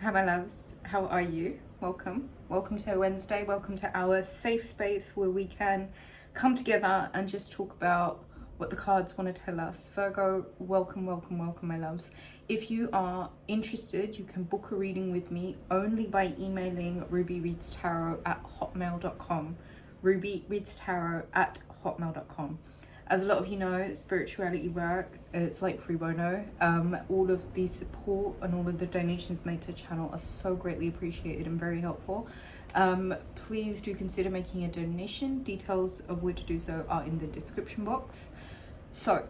Hi my loves, how are you? Welcome to Wednesday. Welcome to our safe space where we can come together and just talk about what the cards want to tell us. Virgo, welcome my loves. If you are interested, you can book a reading with me only by emailing rubyreadstarot@hotmail.com. rubyreadstarot@hotmail.com. As a lot of you know, spirituality work, it's like free bono. All of the support and all of the donations made to the channel are so greatly appreciated and very helpful. Please do consider making a donation. Details of where to do so are in the description box. So,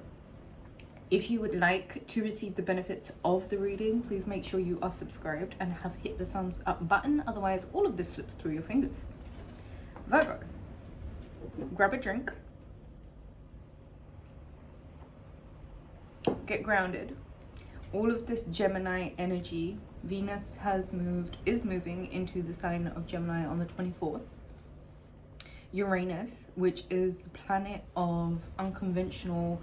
if you would like to receive the benefits of the reading, please make sure you are subscribed and have hit the thumbs up button. Otherwise, all of this slips through your fingers. Virgo, grab a drink. Get grounded. All of this Gemini energy, Venus is moving into the sign of Gemini on the 24th. Uranus, which is the planet of unconventional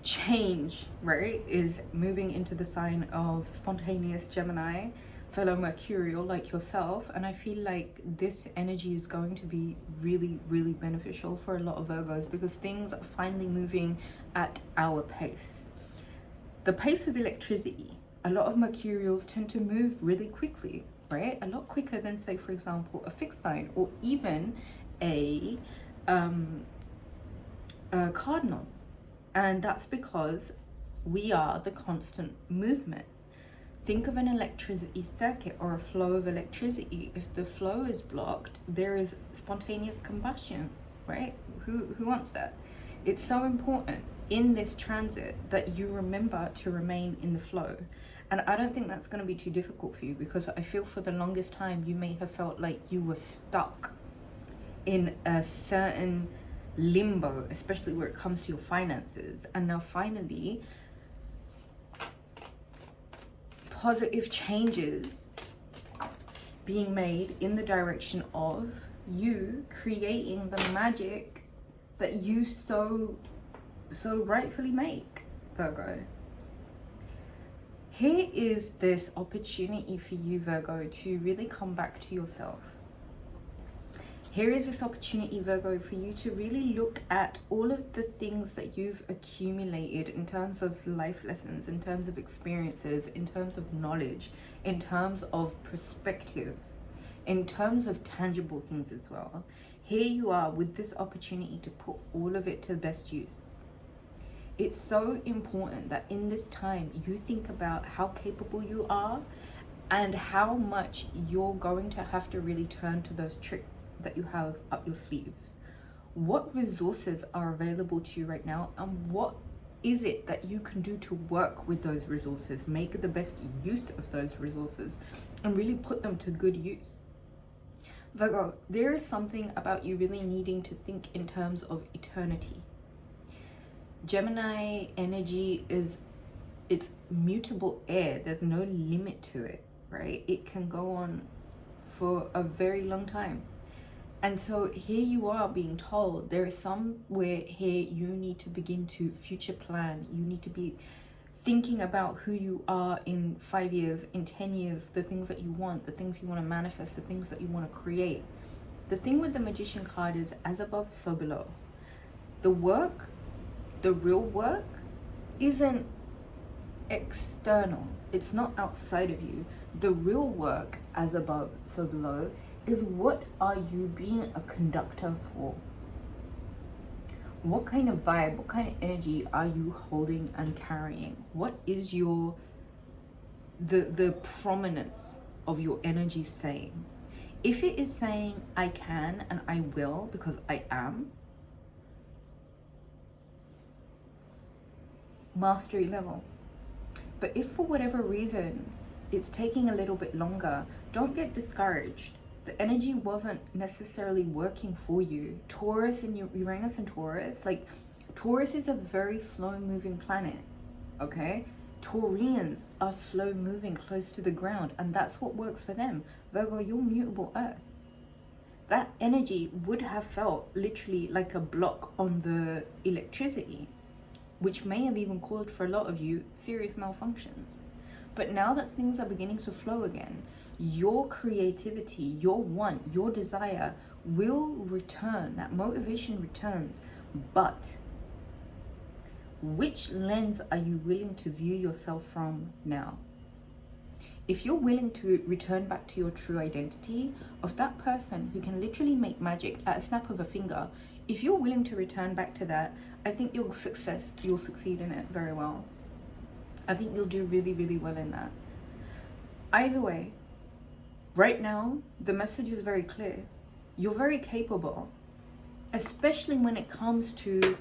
change, right, is moving into the sign of spontaneous Gemini, fellow Mercurial like yourself. And I feel like this energy is going to be really beneficial for a lot of Virgos because things are finally moving at our pace. The pace of electricity, a lot of Mercurials tend to move really quickly, right? A lot quicker than, say, for example, a fixed sign or even a cardinal. And that's because we are the constant movement. Think of an electricity circuit or a flow of electricity. If the flow is blocked, there is spontaneous combustion, right? Who wants that? It's so important in this transit that you remember to remain in the flow. And I don't think that's going to be too difficult for you because I feel for the longest time you may have felt like you were stuck in a certain limbo, especially where it comes to your finances. And now finally, positive changes being made in the direction of you creating the magic that you so rightfully make, Virgo. Here is this opportunity for you, Virgo, to really come back to yourself. Here is this opportunity, Virgo, for you to really look at all of the things that you've accumulated in terms of life lessons, in terms of experiences, in terms of knowledge, in terms of perspective, in terms of tangible things as well. Here you are with this opportunity to put all of it to the best use. It's so important that in this time you think about how capable you are and how much you're going to have to really turn to those tricks that you have up your sleeve. What resources are available to you right now, and what is it that you can do to work with those resources, make the best use of those resources, and really put them to good use. Virgo, there is something about you really needing to think in terms of eternity. Gemini energy it's mutable air. There's no limit to it, right? It can go on for a very long time. And so here you are being told there is somewhere here you need to begin to future plan. You need to be thinking about who you are in 5 years, in 10 years, the things that you want, the things you want to manifest, the things that you want to create. The thing with the Magician card is as above, so below. The work, the real work, isn't external. It's not outside of you. The real work, as above, so below, is what are you being a conductor for? What kind of vibe, what kind of energy are you holding and carrying? What is your the prominence of your energy saying? If it is saying I can and I will because I am, mastery level. But if for whatever reason it's taking a little bit longer, don't get discouraged. The energy wasn't necessarily working for you. Taurus and Uranus and Taurus, like Taurus is a very slow moving planet, okay? Taurians are slow moving, close to the ground, and that's what works for them. Virgo, you're mutable earth. That energy would have felt literally like a block on the electricity, which may have even caused for a lot of you serious malfunctions. But now that things are beginning to flow again, your creativity, your want, your desire will return. That motivation returns. But which lens are you willing to view yourself from now? If you're willing to return back to your true identity of that person who can literally make magic at a snap of a finger, if you're willing to return back to that, I think you'll succeed in it very well. I think you'll do really, really well in that. Either way, right now, the message is very clear. You're very capable, especially when it comes to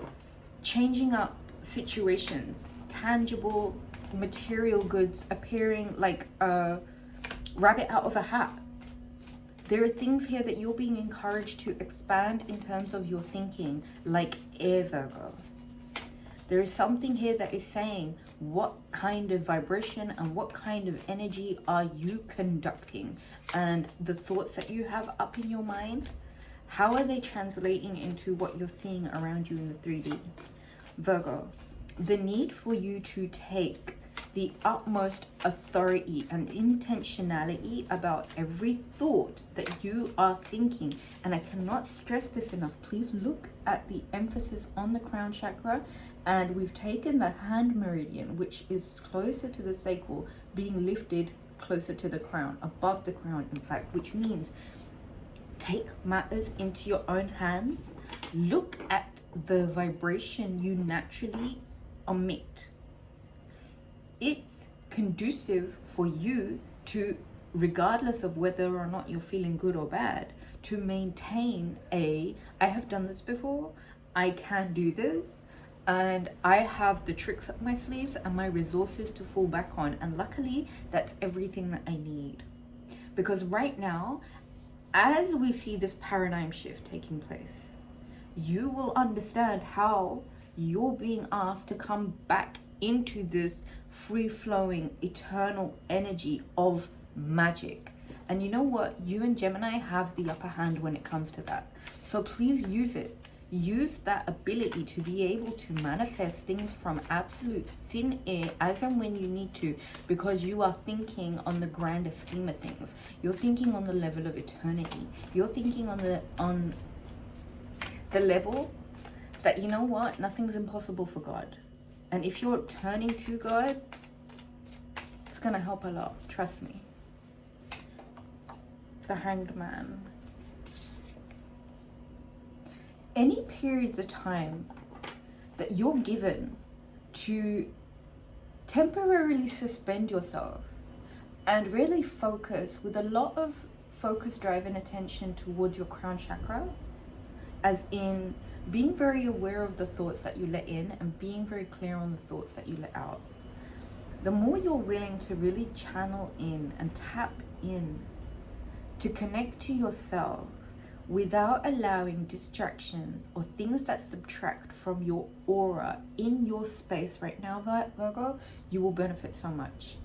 changing up situations, tangible material goods appearing like a rabbit out of a hat. There are things here that you're being encouraged to expand in terms of your thinking, like air Virgo. There is something here that is saying, what kind of vibration and what kind of energy are you conducting? And the thoughts that you have up in your mind, how are they translating into what you're seeing around you in the 3D? Virgo, the need for you to take the utmost authority and intentionality about every thought that you are thinking. And I cannot stress this enough. Please look at the emphasis on the crown chakra. And we've taken the hand meridian, which is closer to the sacral, being lifted closer to the crown, above the crown, in fact, which means take matters into your own hands. Look at the vibration you naturally emit. It's conducive for you to, regardless of whether or not you're feeling good or bad, to maintain I have done this before, I can do this, and I have the tricks up my sleeves and my resources to fall back on. And luckily, that's everything that I need. Because right now, as we see this paradigm shift taking place, you will understand how you're being asked to come back into this free-flowing, eternal energy of magic. And you know what? You and Gemini have the upper hand when it comes to that. So please use it. Use that ability to be able to manifest things from absolute thin air as and when you need to, because you are thinking on the grander scheme of things. You're thinking on the level of eternity. You're thinking on the level that, you know what, nothing's impossible for God. And if you're turning to God, it's gonna help a lot, trust me. The Hanged Man. Any periods of time that you're given to temporarily suspend yourself and really focus with a lot of focus, drive, and attention towards your crown chakra, as in being very aware of the thoughts that you let in and being very clear on the thoughts that you let out. The more you're willing to really channel in and tap in to connect to yourself without allowing distractions or things that subtract from your aura in your space right now, Virgo, you will benefit so much.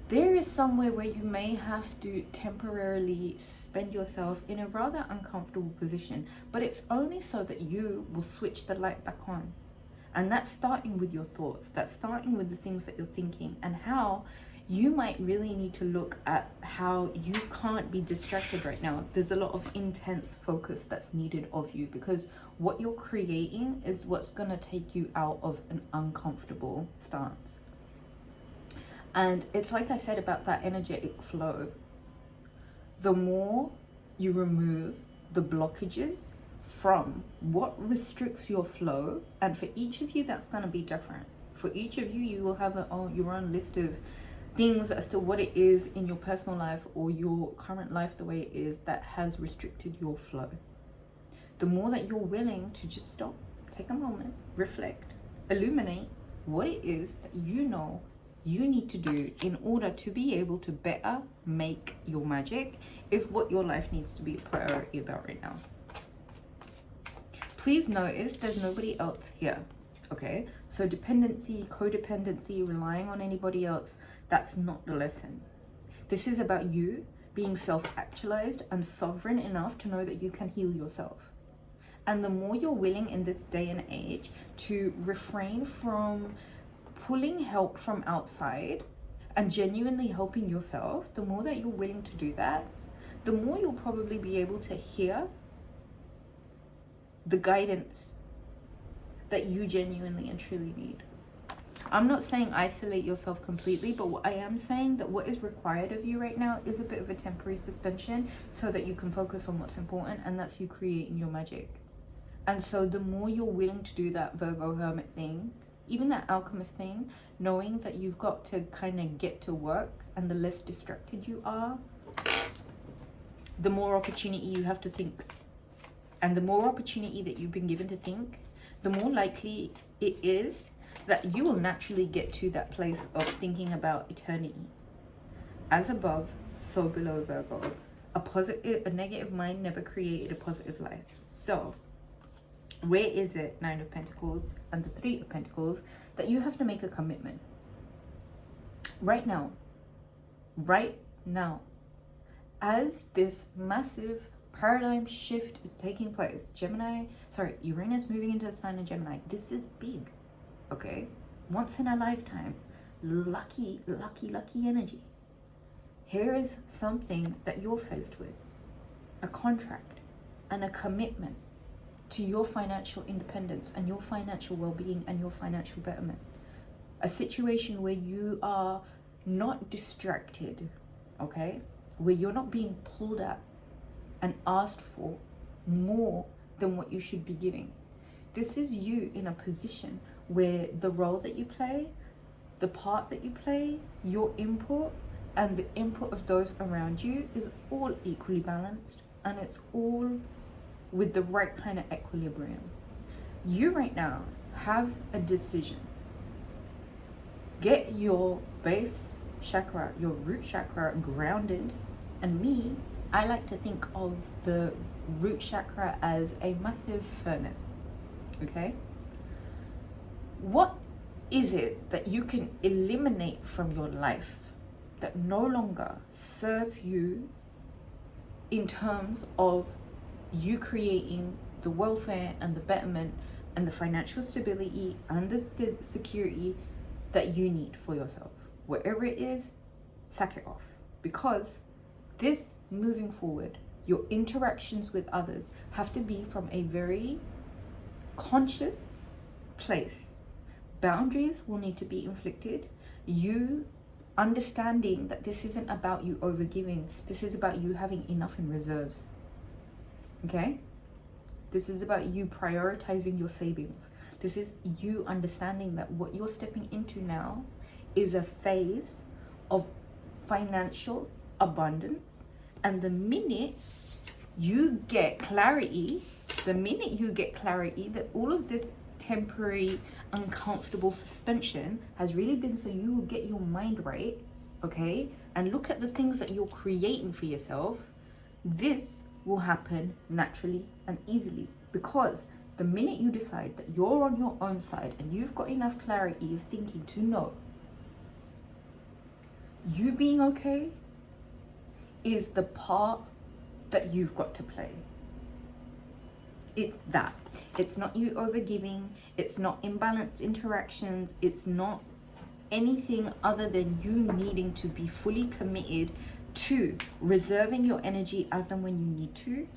There is somewhere where you may have to temporarily suspend yourself in a rather uncomfortable position, but it's only so that you will switch the light back on. And that's starting with your thoughts. That's starting with the things that you're thinking, and how you might really need to look at how you can't be distracted right now. There's a lot of intense focus that's needed of you, because what you're creating is what's going to take you out of an uncomfortable stance. And it's like I said about that energetic flow. The more you remove the blockages from what restricts your flow, and for each of you, that's going to be different. For each of you, you will have your own list of things as to what it is in your personal life or your current life, the way it is, that has restricted your flow. The more that you're willing to just stop, take a moment, reflect, illuminate what it is that you know you need to do in order to be able to better make your magic, is what your life needs to be a priority about right now. Please notice there's nobody else here, okay? So dependency, codependency, relying on anybody else, that's not the lesson. This is about you being self-actualized and sovereign enough to know that you can heal yourself. And the more you're willing in this day and age to refrain from pulling help from outside and genuinely helping yourself, the more that you're willing to do that, the more you'll probably be able to hear the guidance that you genuinely and truly need. I'm not saying isolate yourself completely, but what I am saying that what is required of you right now is a bit of a temporary suspension so that you can focus on what's important, and that's you creating your magic. And so the more you're willing to do that Virgo hermit thing, even that alchemist thing, knowing that you've got to kind of get to work, and the less distracted you are, the more opportunity you have to think. And the more opportunity that you've been given to think, the more likely it is that you will naturally get to that place of thinking about eternity. As above, so below, Virgo. A negative mind never created a positive life. So where is it, Nine of Pentacles and the Three of Pentacles, that you have to make a commitment? Right now, as this massive paradigm shift is taking place, Uranus moving into the sign of Gemini, this is big, okay? Once in a lifetime, lucky energy. Here is something that you're faced with, a contract and a commitment to your financial independence and your financial well-being and your financial betterment. A situation where you are not distracted, okay? Where you're not being pulled at and asked for more than what you should be giving. This is you in a position where the role that you play, the part that you play, your input and the input of those around you is all equally balanced, and it's all with the right kind of equilibrium. You right now have a decision. Get your base chakra, your root chakra grounded. And me, I like to think of the root chakra as a massive furnace, okay? What is it that you can eliminate from your life that no longer serves you in terms of you creating the welfare and the betterment and the financial stability and the security that you need for yourself? Wherever it is, sack it off. Because this moving forward, your interactions with others have to be from a very conscious place. Boundaries will need to be inflicted. You understanding that this isn't about you overgiving. This is about you having enough in reserves. Okay? This is about you prioritizing your savings. This is you understanding that what you're stepping into now is a phase of financial abundance, and the minute you get clarity that all of this temporary uncomfortable suspension has really been so you will get your mind right, okay, and look at the things that you're creating for yourself, this will happen naturally and easily. Because the minute you decide that you're on your own side and you've got enough clarity of thinking to know you being okay is the part that you've got to play. It's that. It's not you overgiving. It's not imbalanced interactions. It's not anything other than you needing to be fully committed to reserving your energy as and when you need to,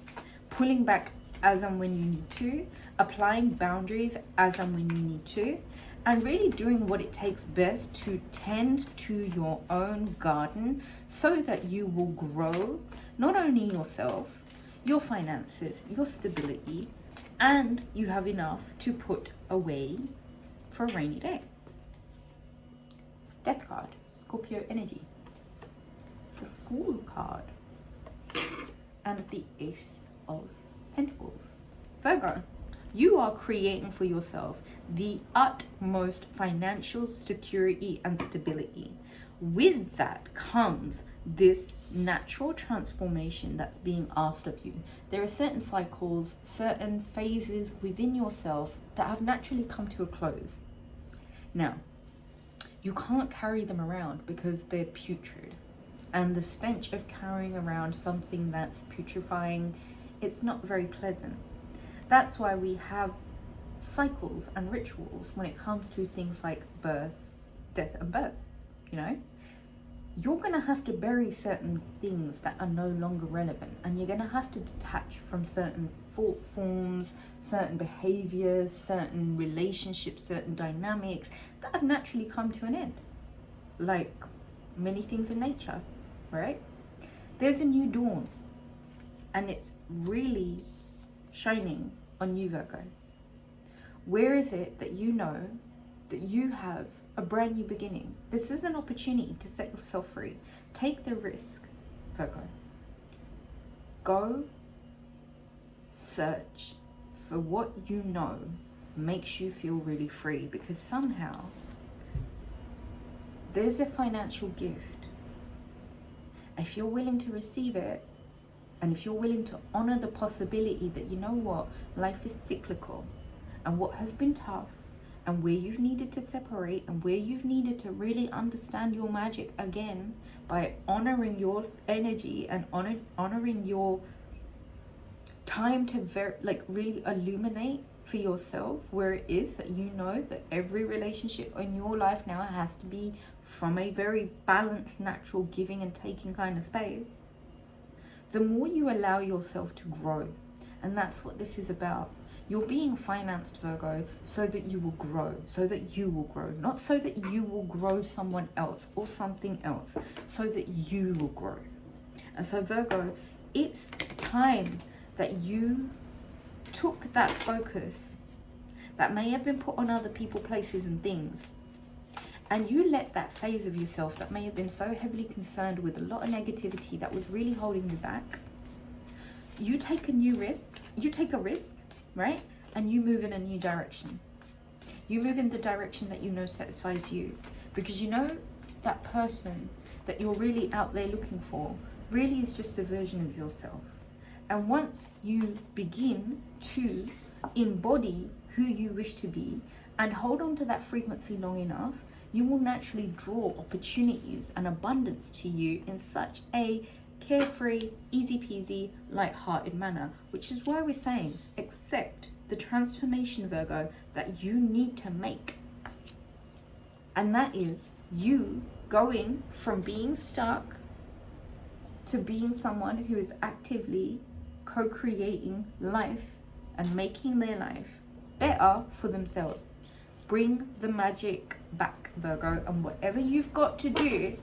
pulling back as and when you need to, applying boundaries as and when you need to, and really doing what it takes best to tend to your own garden so that you will grow not only yourself, your finances, your stability, and you have enough to put away for a rainy day. Death card, Scorpio energy. The Fool card and the Ace of Pentacles. Virgo, you are creating for yourself the utmost financial security and stability. With that comes this natural transformation that's being asked of you. There are certain cycles, certain phases within yourself that have naturally come to a close. Now, you can't carry them around because they're putrid. And the stench of carrying around something that's putrefying, it's not very pleasant. That's why we have cycles and rituals when it comes to things like birth, death, and birth, you know? you're going to have to bury certain things that are no longer relevant, and you're going to have to detach from certain thought forms, certain behaviors, certain relationships, certain dynamics that have naturally come to an end, like many things in nature, right? There's a new dawn, and it's really shining on you, Virgo. Where is it that you know that you have a brand new beginning? This is an opportunity to set yourself free. Take the risk, Virgo. Go search for what you know makes you feel really free, because somehow there's a financial gift. If you're willing to receive it, and if you're willing to honor the possibility that, you know what, life is cyclical, and what has been tough, and where you've needed to separate, and where you've needed to really understand your magic again by honoring your energy and honoring your time to really illuminate for yourself where it is that you know that every relationship in your life now has to be from a very balanced, natural giving and taking kind of space. The more you allow yourself to grow, and that's what this is about. You're being financed, Virgo, so that you will grow, not so that you will grow someone else or something else, so that you will grow. And so, Virgo, it's time that you took that focus that may have been put on other people, places and things, and you let that phase of yourself that may have been so heavily concerned with a lot of negativity that was really holding you back, you take a risk, right? And you move in a new direction. You move in the direction that you know satisfies you, because you know that person that you're really out there looking for really is just a version of yourself. And once you begin to embody who you wish to be and hold on to that frequency long enough, you will naturally draw opportunities and abundance to you in such a carefree, easy peasy, light-hearted manner, which is why we're saying accept the transformation, Virgo, that you need to make. And that is you going from being stuck to being someone who is actively co-creating life and making their life better for themselves. Bring the magic back, Virgo, and whatever you've got to do,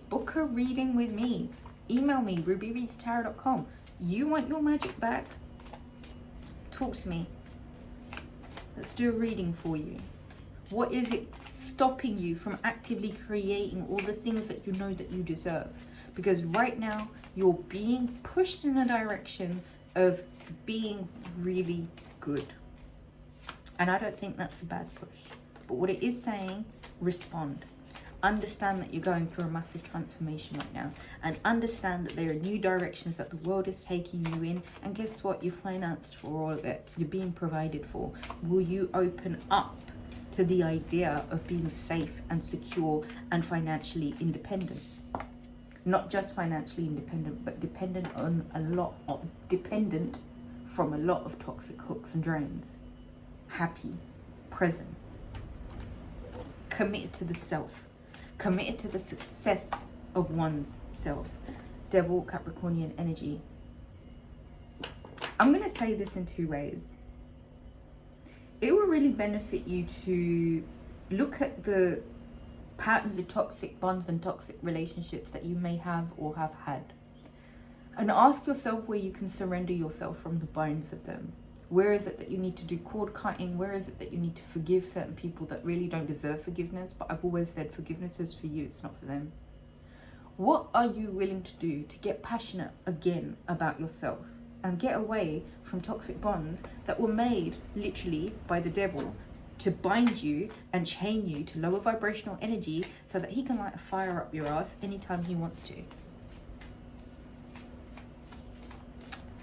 book a reading with me. Email me, rubyreadstarot.com. You want your magic back? Talk to me. Let's do a reading for you. What is it stopping you from actively creating all the things that you know that you deserve? Because right now, you're being pushed in a direction of being really good. And I don't think that's a bad push. But what it is saying, respond. Understand that you're going through a massive transformation right now, and understand that there are new directions that the world is taking you in, and guess what? You're financed for all of it. You're being provided for. Will you open up to the idea of being safe and secure and financially independent? Not just financially independent, but dependent from a lot of toxic hooks and drains. Happy, present, committed to the self, committed to the success of one's self. Devil, Capricornian energy. I'm going to say this in two ways. It will really benefit you to look at the patterns of toxic bonds and toxic relationships that you may have or have had, and ask yourself where you can surrender yourself from the bones of them. Where is it that you need to do cord cutting? Where is it that you need to forgive certain people that really don't deserve forgiveness? But I've always said forgiveness is for you, it's not for them. What are you willing to do to get passionate again about yourself and get away from toxic bonds that were made literally by the devil to bind you and chain you to lower vibrational energy so that he can light a fire up your ass anytime he wants to?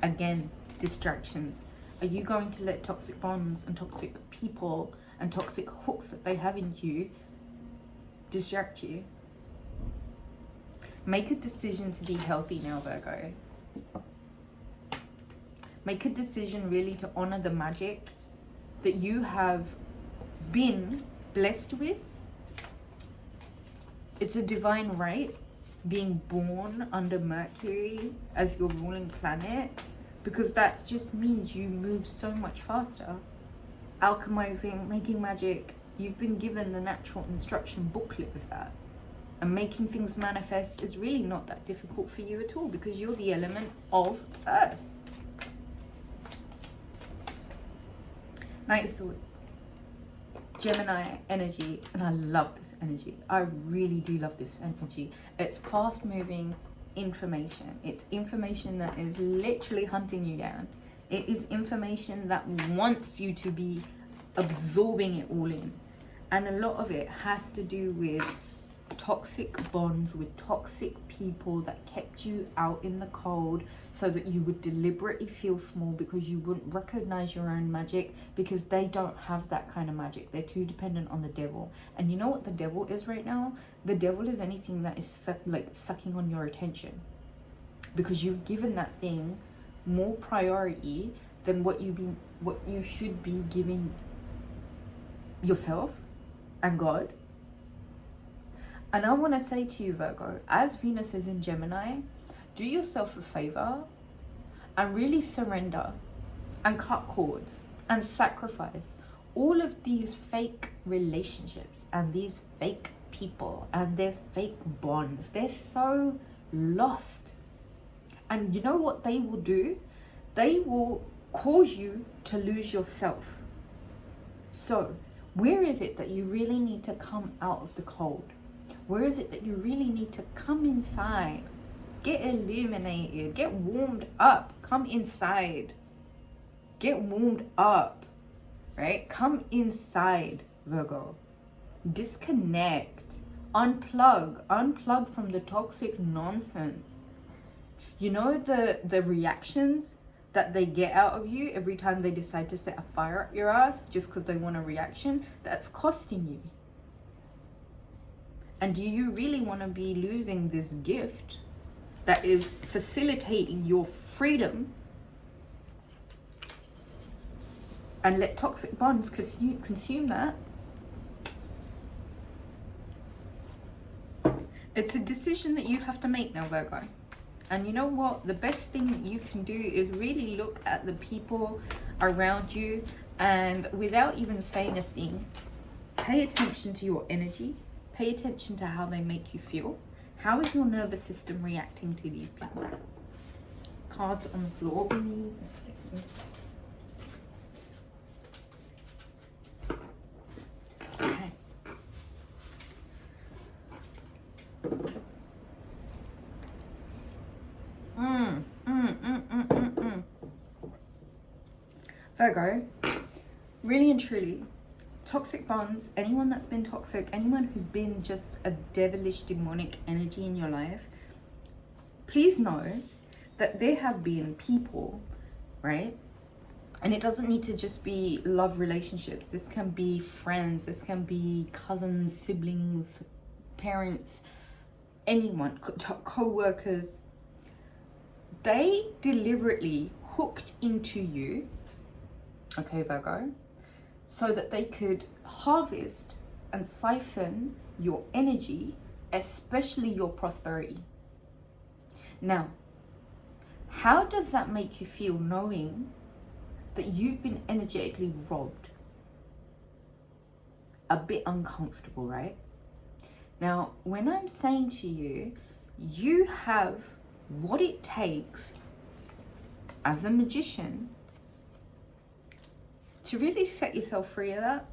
Again, distractions. Are you going to let toxic bonds and toxic people and toxic hooks that they have in you distract you? Make a decision to be healthy now, Virgo. Make a decision really to honor the magic that you have been blessed with It's a divine right, being born under Mercury as your ruling planet, because that just means you move so much faster. Alchemizing, making magic, you've been given the natural instruction booklet of that. And making things manifest is really not that difficult for you at all, because you're the element of Earth. Knight of Swords, Gemini energy, and I love this energy. I really do love this energy. It's fast moving information. It's information that is literally hunting you down. It is information that wants you to be absorbing it all in. And a lot of it has to do with toxic bonds with toxic people that kept you out in the cold, so that you would deliberately feel small because you wouldn't recognize your own magic, because they don't have that kind of magic. They're too dependent on the devil. And you know what the devil is right now? The devil is anything that is like sucking on your attention, because you've given that thing more priority than what you should be giving yourself and God. And I want to say to you, Virgo, as Venus is in Gemini, do yourself a favor and really surrender and cut cords and sacrifice all of these fake relationships and these fake people and their fake bonds. They're so lost. And you know what they will do? They will cause you to lose yourself. So where is it that you really need to come out of the cold? Where is it that you really need to come inside? Get illuminated, get warmed up, come inside. Get warmed up, right? Come inside, Virgo. Disconnect, unplug from the toxic nonsense. You know the reactions that they get out of you every time they decide to set a fire up your ass just because they want a reaction? That's costing you. And do you really want to be losing this gift that is facilitating your freedom and let toxic bonds consume that? It's a decision that you have to make now, Virgo. And you know what? The best thing that you can do is really look at the people around you, and without even saying a thing, pay attention to your energy. Pay attention to how they make you feel. How is your nervous system reacting to these people? Cards on the floor. Give me a second. Okay. Virgo, really and truly, toxic bonds, anyone that's been toxic, anyone who's been just a devilish demonic energy in your life, please know that there have been people, right? And it doesn't need to just be love relationships. This can be friends, this can be cousins, siblings, parents, anyone, co-workers. They deliberately hooked into you, okay, Virgo, so that they could harvest and siphon your energy, especially your prosperity. Now, how does that make you feel, knowing that you've been energetically robbed? A bit uncomfortable, right? Now, when I'm saying to you, you have what it takes as a magician to really set yourself free of that.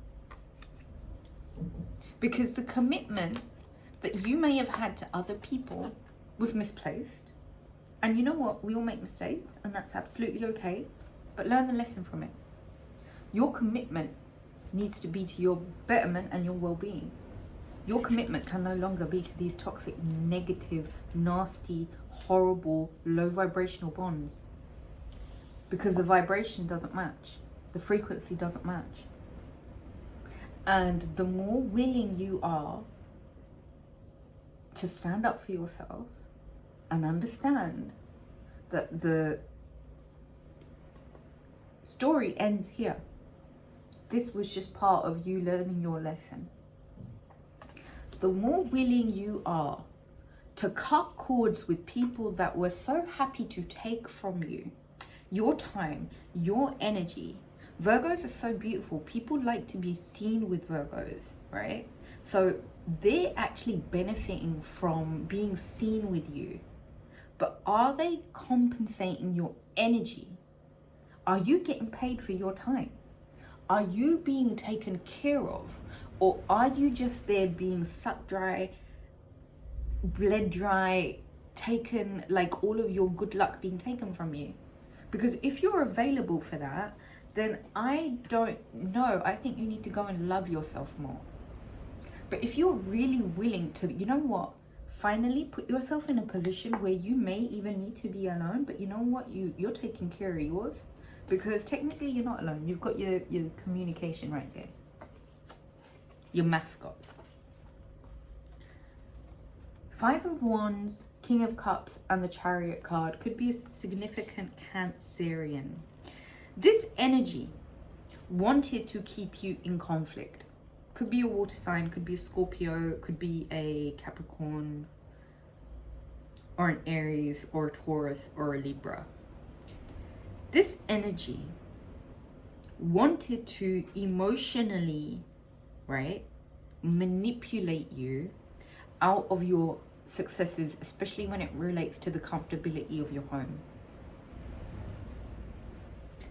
Because the commitment that you may have had to other people was misplaced. And you know what? We all make mistakes, and that's absolutely okay. But learn the lesson from it. Your commitment needs to be to your betterment and your well-being. Your commitment can no longer be to these toxic, negative, nasty, horrible, low vibrational bonds. Because the vibration doesn't match. The frequency doesn't match. And the more willing you are to stand up for yourself and understand that the story ends here. This was just part of you learning your lesson. the more willing you are to cut cords with people that were so happy to take from you your time, your energy. Virgos are so beautiful. People like to be seen with Virgos, right? So they're actually benefiting from being seen with you. But are they compensating your energy? Are you getting paid for your time? Are you being taken care of? Or are you just there being sucked dry, bled dry, taken, like all of your good luck being taken from you? Because if you're available for that, then I don't know. I think you need to go and love yourself more. But if you're really willing to, you know what? Finally put yourself in a position where you may even need to be alone, but you know what? You're taking care of yours. Because technically you're not alone. You've got your communication right there. Your mascots. 5 of Wands, King of Cups, and the Chariot card could be a significant Cancerian. This energy wanted to keep you in conflict. Could be a water sign, could be a Scorpio, could be a Capricorn, or an Aries, or a Taurus, or a Libra. This energy wanted to emotionally, right, manipulate you out of your successes, especially when it relates to the comfortability of your home.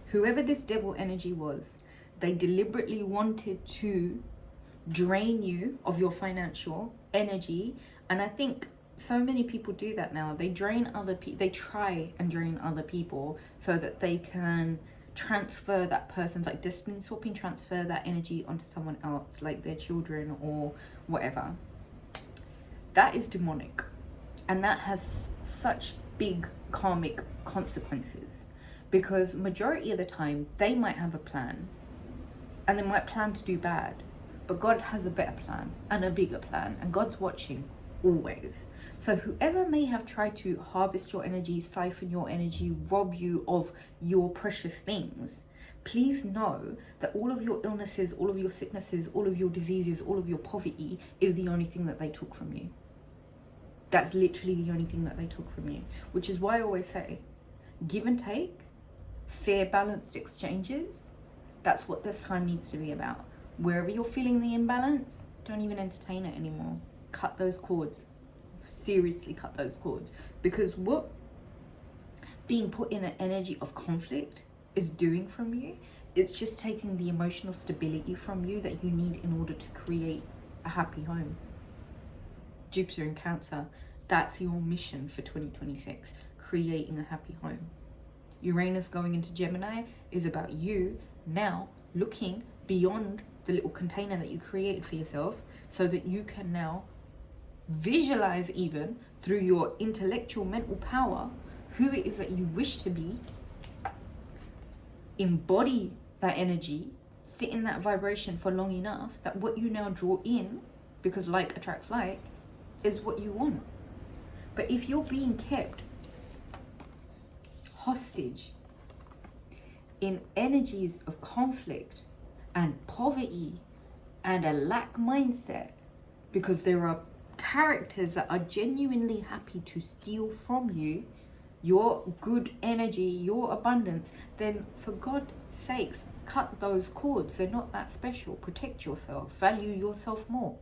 Whoever this devil energy was, they deliberately wanted to drain you of your financial energy. And I think so many people do that now. They drain other people. They try and drain other people so that they can transfer that person's, like destiny swapping, transfer that energy onto someone else, like their children or whatever. That is demonic, and that has such big karmic consequences, because majority of the time they might have a plan and they might plan to do bad, but God has a better plan and a bigger plan, and God's watching always. So whoever may have tried to harvest your energy, siphon your energy, rob you of your precious things, please know that all of your illnesses, all of your sicknesses, all of your diseases, all of your poverty is the only thing that they took from you. That's literally the only thing that they took from you, which is why I always say, give and take, fair, balanced exchanges. That's what this time needs to be about. Wherever you're feeling the imbalance, don't even entertain it anymore. Cut those cords. Seriously cut those cords. Because what being put in an energy of conflict is doing from you, it's just taking the emotional stability from you that you need in order to create a happy home. Jupiter in Cancer, that's your mission for 2026, creating a happy home. Uranus going into Gemini is about you now looking beyond the little container that you created for yourself, so that you can now visualize, even through your intellectual mental power, who it is that you wish to be, embody that energy, sit in that vibration for long enough that what you now draw in, because like attracts like, is what you want. But if you're being kept hostage in energies of conflict and poverty and a lack mindset, because there are characters that are genuinely happy to steal from you your good energy, your abundance, then for God's sakes, cut those cords. They're not that special. Protect yourself. Value yourself more.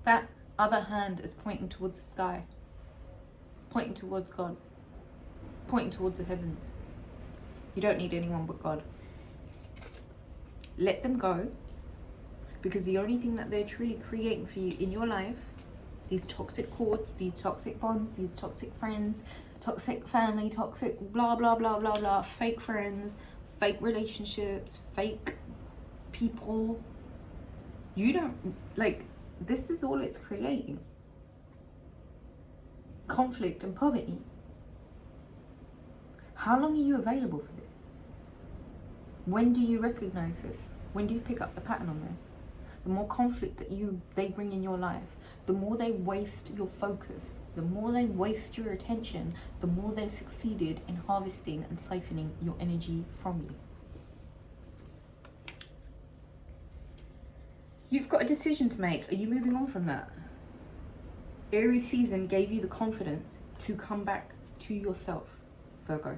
That other hand is pointing towards the sky, pointing towards God, pointing towards the heavens. You don't need anyone but God. Let them go, because the only thing that they're truly creating for you in your life, these toxic cords, these toxic bonds, these toxic friends, toxic family, toxic blah, blah, blah, blah, blah, fake friends, fake relationships, fake people. You don't, like, this is all it's creating. Conflict and poverty. How long are you available for this? When do you recognize this? When do you pick up the pattern on this? The more conflict that they bring in your life, the more they waste your focus, The more they waste your attention, the more they've succeeded in harvesting and siphoning your energy from you. You've got a decision to make. Are you moving on from that? Aries season gave you the confidence to come back to yourself, Virgo.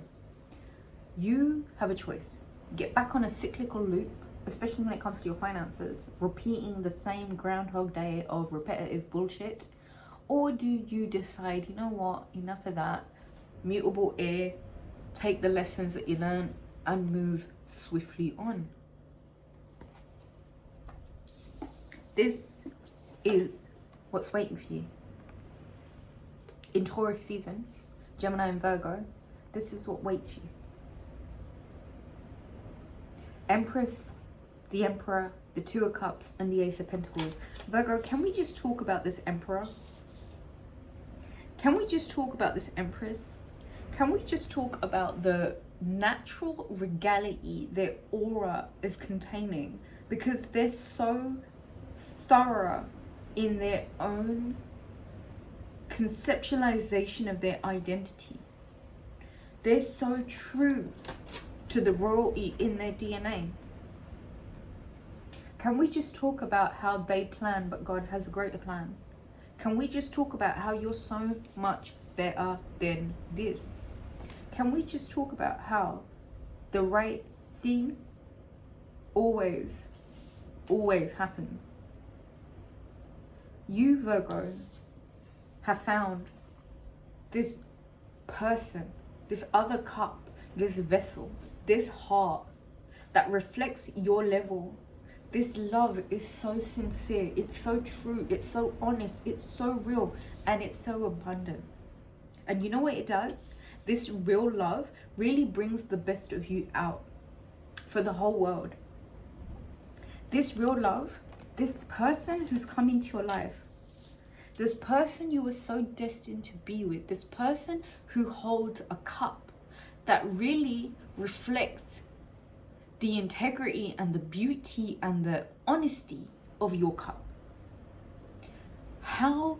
You have a choice. Get back on a cyclical loop, especially when it comes to your finances, repeating the same Groundhog Day of repetitive bullshit. Or do you decide, you know what, enough of that, mutable air, take the lessons that you learn and move swiftly on? This is what's waiting for you. In Taurus season, Gemini and Virgo, this is what waits you. Empress, the Emperor, the Two of Cups, and the Ace of Pentacles. Virgo, can we just talk about this Emperor? Can we just talk about this Empress? Can we just talk about the natural regality their aura is containing? Because they're so thorough in their own conceptualization of their identity. They're so true to the royalty in their DNA. Can we just talk about how they plan, but God has a greater plan? Can we just talk about how you're so much better than this? Can we just talk about how the right thing always happens? You, Virgo, have found this person, this other cup, this vessel, this heart that reflects your level. This love is so sincere, it's so true, it's so honest, it's so real, and it's so abundant. And you know what it does? This real love really brings the best of you out for the whole world. This real love, this person who's come into your life, this person you were so destined to be with, this person who holds a cup that really reflects the integrity and the beauty and the honesty of your cup. How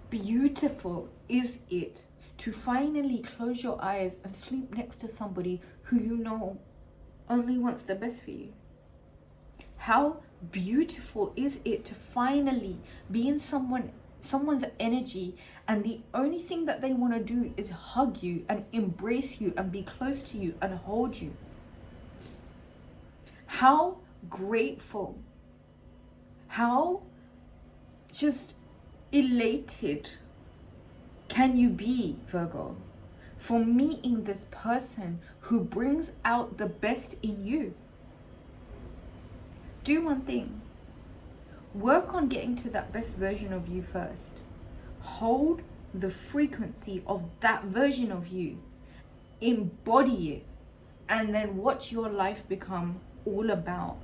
beautiful is it to finally close your eyes and sleep next to somebody who you know only wants the best for you? How beautiful is it to finally be in someone's energy and the only thing that they want to do is hug you and embrace you and be close to you and hold you? How grateful, how just elated can you be, Virgo, for meeting this person who brings out the best in you? Do one thing. Work on getting to that best version of you first. Hold the frequency of that version of you. Embody it. And then watch your life become all about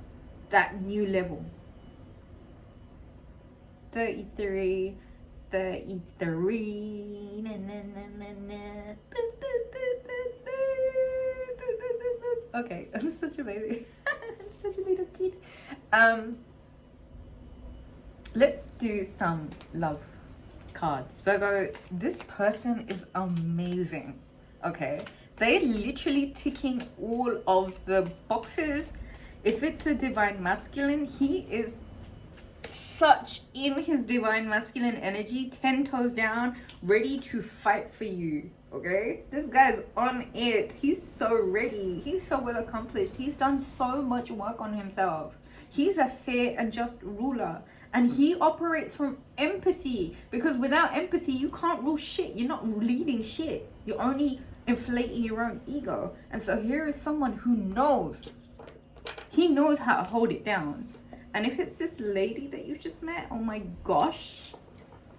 that new level. 33. Na, na, na, na, na. Boop, boop, boop, boop, boop, boop, boop, boop, boop. Okay, I'm such a baby. I'm such a little kid. Let's do some love cards. Virgo, this person is amazing. Okay, they're literally ticking all of the boxes. If it's a divine masculine, he is such in his divine masculine energy, 10 toes down, ready to fight for you. Okay, this guy's on it. He's so ready. He's so well accomplished. He's done so much work on himself. He's a fair and just ruler, and he operates from empathy, because without empathy you can't rule shit. You're not leading shit. You're only inflating your own ego. And so here is someone who knows. He knows how to hold it down. And if it's this lady that you've just met, oh my gosh,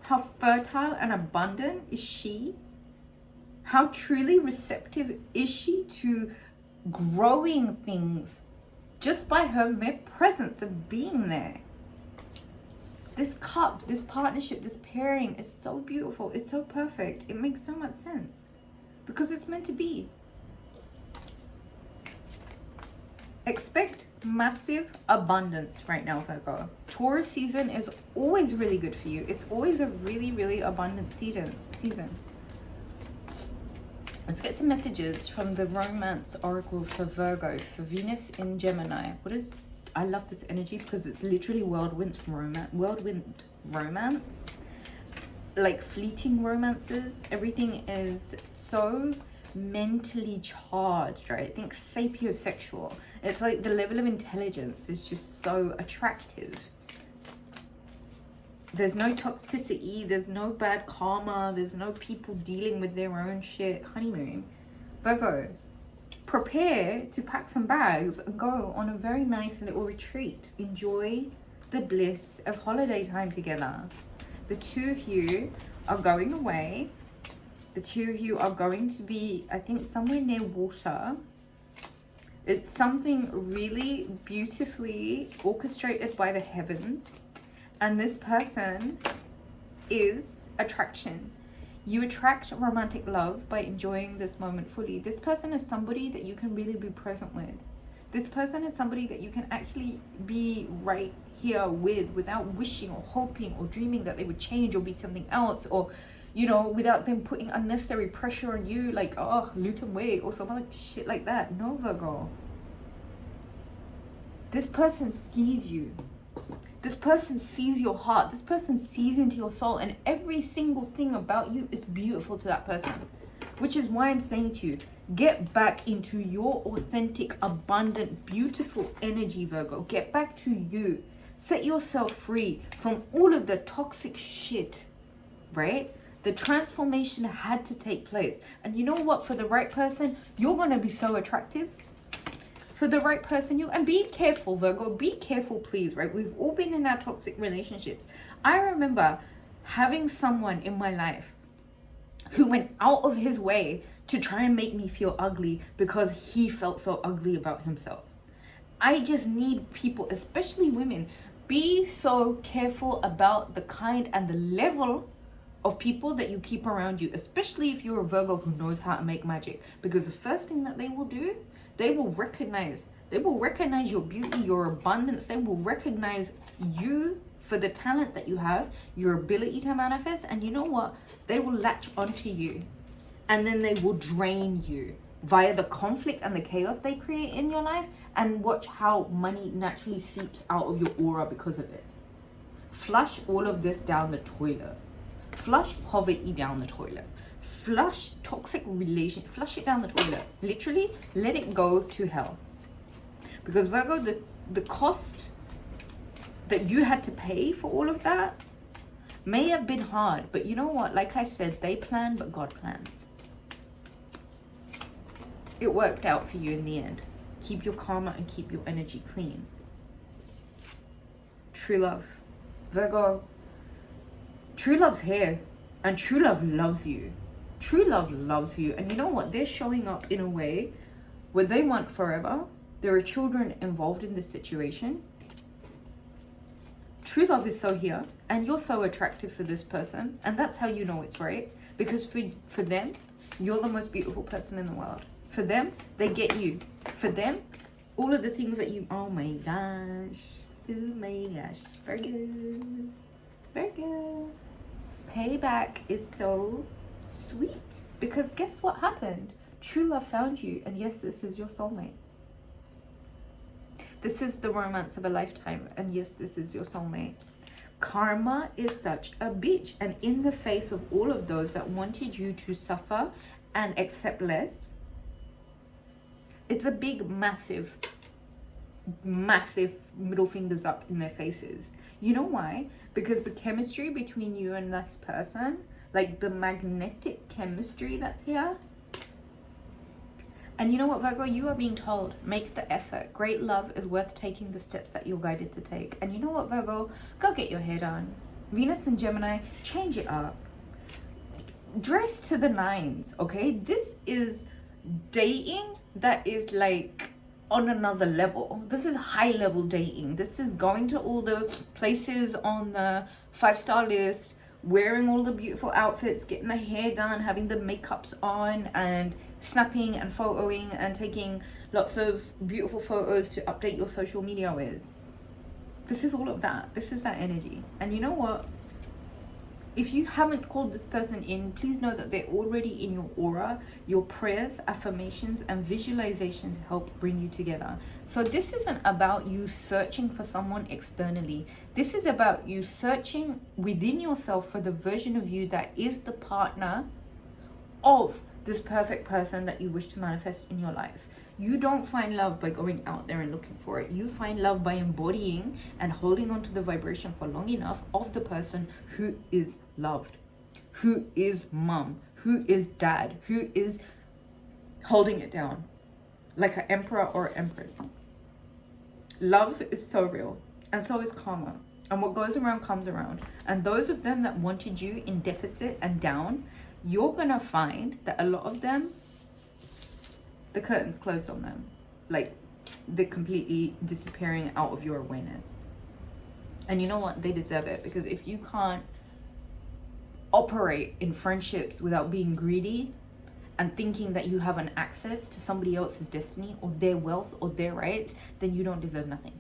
how fertile and abundant is she? How truly receptive is she to growing things just by her mere presence of being there? This cup, this partnership, this pairing is so beautiful. It's so perfect. It makes so much sense because it's meant to be. Expect massive abundance right now, Virgo. Taurus season is always really good for you. It's always a really, really abundant season. Let's get some messages from the romance oracles for Virgo, for Venus in Gemini. I love this energy because it's literally whirlwind romance, like fleeting romances. Everything is so mentally charged, right? Think sapiosexual. It's like the level of intelligence is just so attractive. There's no toxicity, there's no bad karma, there's no people dealing with their own shit. Honeymoon. Virgo, prepare to pack some bags and go on a very nice little retreat. Enjoy the bliss of holiday time together. The two of you are going away. The two of you are going to be, I think, somewhere near water. It's something really beautifully orchestrated by the heavens. And this person is attraction. You attract romantic love by enjoying this moment fully. This person is somebody that you can really be present with. This person is somebody that you can actually be right here with without wishing or hoping or dreaming that they would change or be something else, or, you know, without them putting unnecessary pressure on you, like, oh, lose some weight or some other shit like that. No, Virgo. This person sees you. This person sees your heart. This person sees into your soul, and every single thing about you is beautiful to that person. Which is why I'm saying to you, get back into your authentic, abundant, beautiful energy, Virgo. Get back to you. Set yourself free from all of the toxic shit, right? The transformation had to take place. And you know what? For the right person, you're going to be so attractive. For the right person, and be careful, Virgo, be careful, please, right? We've all been in our toxic relationships. I remember having someone in my life who went out of his way to try and make me feel ugly because he felt so ugly about himself. I just need people, especially women, be so careful about the kind and the level of people that you keep around you, especially if you're a Virgo who knows how to make magic. Because the first thing that they will do, they will recognize your beauty, your abundance. They will recognize you for the talent that you have, your ability to manifest. And you know what? They will latch onto you, and then they will drain you via the conflict and the chaos they create in your life. And watch how money naturally seeps out of your aura because of it. Flush all of this down the toilet. Flush poverty down the toilet. Flush toxic relation, flush it down the toilet. Literally, let it go to hell. Because Virgo, the cost that you had to pay for all of that may have been hard. But you know what? Like I said, they plan, but God plans. It worked out for you in the end. Keep your karma and keep your energy clean. True love. Virgo, true love's here. And true love loves you. True love loves you. And you know what? They're showing up in a way where they want forever. There are children involved in this situation. True love is so here. And you're so attractive for this person. And that's how you know it's right. Because for them, you're the most beautiful person in the world. For them, they get you. For them, all of the things that you... Oh my gosh. Oh my gosh. Virgo. Virgo. Payback is so sweet, because guess what happened? True love found you, and yes, this is your soulmate. This is the romance of a lifetime, and yes, this is your soulmate. Karma is such a bitch, and in the face of all of those that wanted you to suffer and accept less, it's a big, massive middle fingers up in their faces. You know why? Because the chemistry between you and this person, like the magnetic chemistry that's here. And you know what, Virgo? You are being told, make the effort. Great love is worth taking the steps that you're guided to take. And you know what, Virgo? Go get your hair done. Venus and Gemini, change it up. Dress to the nines, okay? This is dating that is like on another level. This is high level dating. This is going to all the places on the 5-star list, wearing all the beautiful outfits, getting the hair done, having the makeups on, and snapping and photoing and taking lots of beautiful photos to update your social media with. This is all of that. This is that energy. And you know what? If you haven't called this person in, please know that they're already in your aura. Your prayers, affirmations, and visualizations help bring you together. So this isn't about you searching for someone externally. This is about you searching within yourself for the version of you that is the partner of this perfect person that you wish to manifest in your life. You don't find love by going out there and looking for it. You find love by embodying and holding on to the vibration for long enough of the person who is loved, who is mom, who is dad, who is holding it down like an emperor or empress. Love is so real, and so is karma. And what goes around comes around. And those of them that wanted you in deficit and down, you're gonna find that a lot of them, the curtain's closed on them. Like, they're completely disappearing out of your awareness. And you know what? They deserve it, because if you can't operate in friendships without being greedy and thinking that you have an access to somebody else's destiny or their wealth or their rights, then you don't deserve nothing.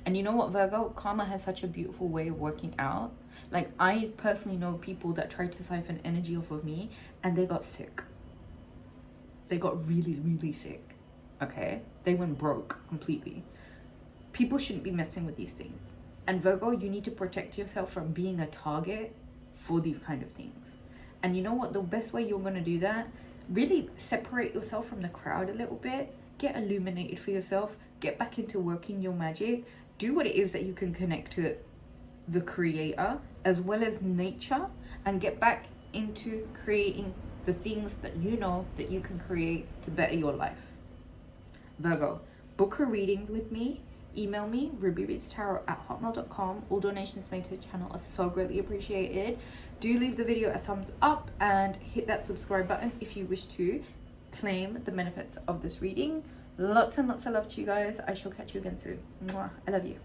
And you know what, Virgo? Karma has such a beautiful way of working out. Like, I personally know people that tried to siphon energy off of me and they got sick. They got really, really sick. Okay? They went broke completely. People shouldn't be messing with these things. And Virgo, you need to protect yourself from being a target for these kind of things. And you know what? The best way you're going to do that, really separate yourself from the crowd a little bit. Get illuminated for yourself. Get back into working your magic. Do what it is that you can connect to the creator as well as nature, and get back into creating the things that you know that you can create to better your life. Virgo, book a reading with me. Email me, rubyreadstarot@hotmail.com. All donations made to the channel are so greatly appreciated. Do leave the video a thumbs up and hit that subscribe button if you wish to claim the benefits of this reading. Lots and lots of love to you guys. I shall catch you again soon. Mwah. I love you.